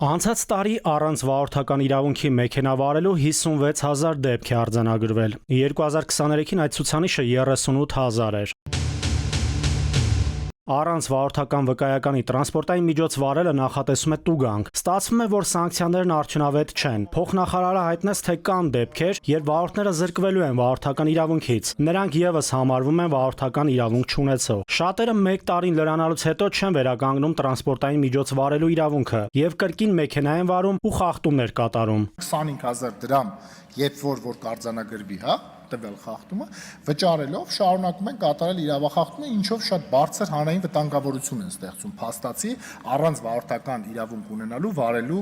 Անցած տարի առանց վարորդական իրավունքի մեքենա վարելու 56,000 դեպք է արձանագրվել։ 2023-ին այդ ցուցանիշը 38,000 էր։ Առանց վարորդական վկայականի տրանսպորտային միջոց վարելը նախատեսում է տուգանք։ Ստացվում է, որ սանկցիաներն արդյունավետ չեն։ Փոխնախարարը հայտնեց, թե կան դեպքեր, երբ վարորդները զրկվելու են վարորդական իրավունքից։ Նրանք ևս համարվում են վարորդական իրավունք չունեցող։ Շատերը 1 տարին լրանալուց հետո չեն վերականգնում տրանսպորտային միջոց վարելու իրավունքը եւ կրկին մեքենա են վարում ու խախտումներ կատարում։ 25,000 դրամ, երբ որ կարձանագրվի, տվյալ խախտումը, վճարելով շարունակում են կատարել իրավախախտումը, ինչով շատ բարձր հանրային վտանգավորություն են ստեղծում փաստացի առանց վարորդական իրավունք ունենալու վարելու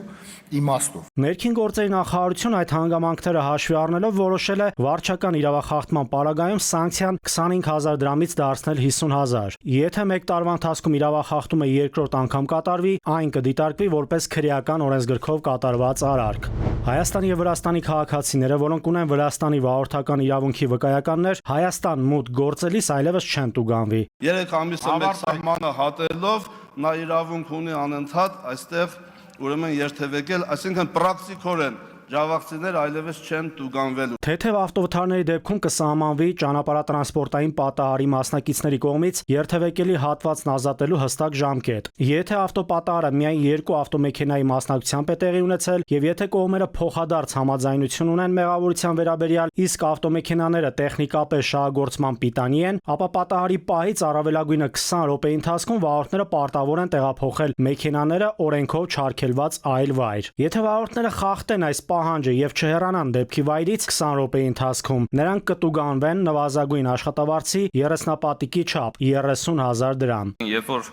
իմաստով։ Ներքին գործերի նախարարությունը այդ հանգամանքները հաշվի առնելով որոշել է վարչական իրավախախտման պարագայում սանկցիան 25,000 դրամից դարձնել 50,000։ Եթե 1 տարվա ընթացքում իրավախախտումը երկրորդ անգամ կատարվի, այն կդիտարկվի որպես քրեական օրենսգրքով կատարված արարք։ Հայաստանի եւ Վրաստանի քաղաքացիները, որոնք ունեն Վրաստանի վարորդական իրավունքի վկայականներ, Հայաստան մուտք գործելիս այլևս չեն տուգանվի։ 3 ամիսը մեկ սահմանը հատելով նա իրավունք ունի անընդհատ այստեղ ուրեմն երթևեկել, այսինքն պրակտիկորեն ջավախցիներ այլևս չեն տուգանվելու։ Թեթև ավտովթարների դեպքում կսահմանվի ճանապարհատրանսպորտային պատահարի մասնակիցների կողմից երթևեկելի հատվածն ազատելու հստակ ժամկետ։ Եթե ավտոպատահարը միայն 2 ավտոմեքենայի մասնակցությամբ է տեղի ունեցել եւ եթե կողմերը փոխադարձ համաձայնություն ունեն մեղավորության վերաբերյալ, իսկ ավտոմեքենաները տեխնիկապես շահագործման պիտանի են, ապա պատահարի պահից առավելագույնը 20 րոպեի ընթացքում վարորդները պարտավոր են տեղափոխել մեքենաները օրենքով չարգելված այլ վայր։ Եթե վարորդները խախտեն այս պահանջը եւ չհեռանան դեպքի վայրից 20 րոպեի ընթացքում, նրանք կտուգանվեն նվազագույն աշխատավարձի 30-պատիկի չափ 30,000 դրամ։ Երբ որ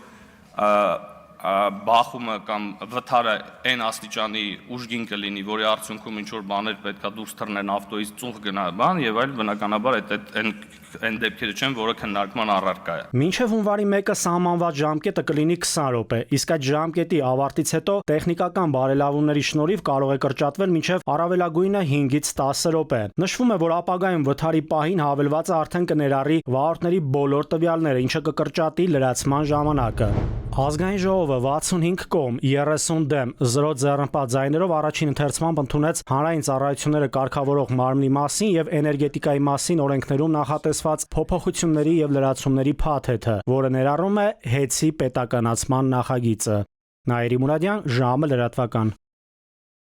բախումը կամ վթարը այն աստիճանի ուժգին կլինի, որի արդյունքում ինչ որ բաներ պետքա դուրս թռնեն ավտոյից, ծուխ գնա բան եւ այլ, բնականաբար այն դեպքերը չեն, որը քննարկման առարկա է։ Մինչև հունվարի 1-ը սահմանված ժամկետը կլինի 20 րոպե, իսկ այդ ժամկետի ավարտից հետո տեխնիկական բարելավումների շնորհիվ կարող է կրճատվել մինչև առավելագույնը 5-ից 10 րոպե։ Նշվում է, որ ապագայում վթարի պահին հավելվածը արդեն կներառի վարորդների բոլոր տվյալները, ինչը կկրճատի լրացման ժամանակը։ Ազգային ժողովը 65 կողմ 30 դեմ 0 ձեռնպատ ձայներով առաջին ընթերցմամբ ընդունեց հանրային ծառայությունները կարգավորող մարմնի մասին եւ էներգետիկայի մասին օրենքներում նախատեսված փոփոխությունների եւ լրացումների փաթեթը, որը ներառում է ՀԵՑ-ի պետականացման նախագիծը։ Նաիրի Մուրադյան, ժամը լրատվական։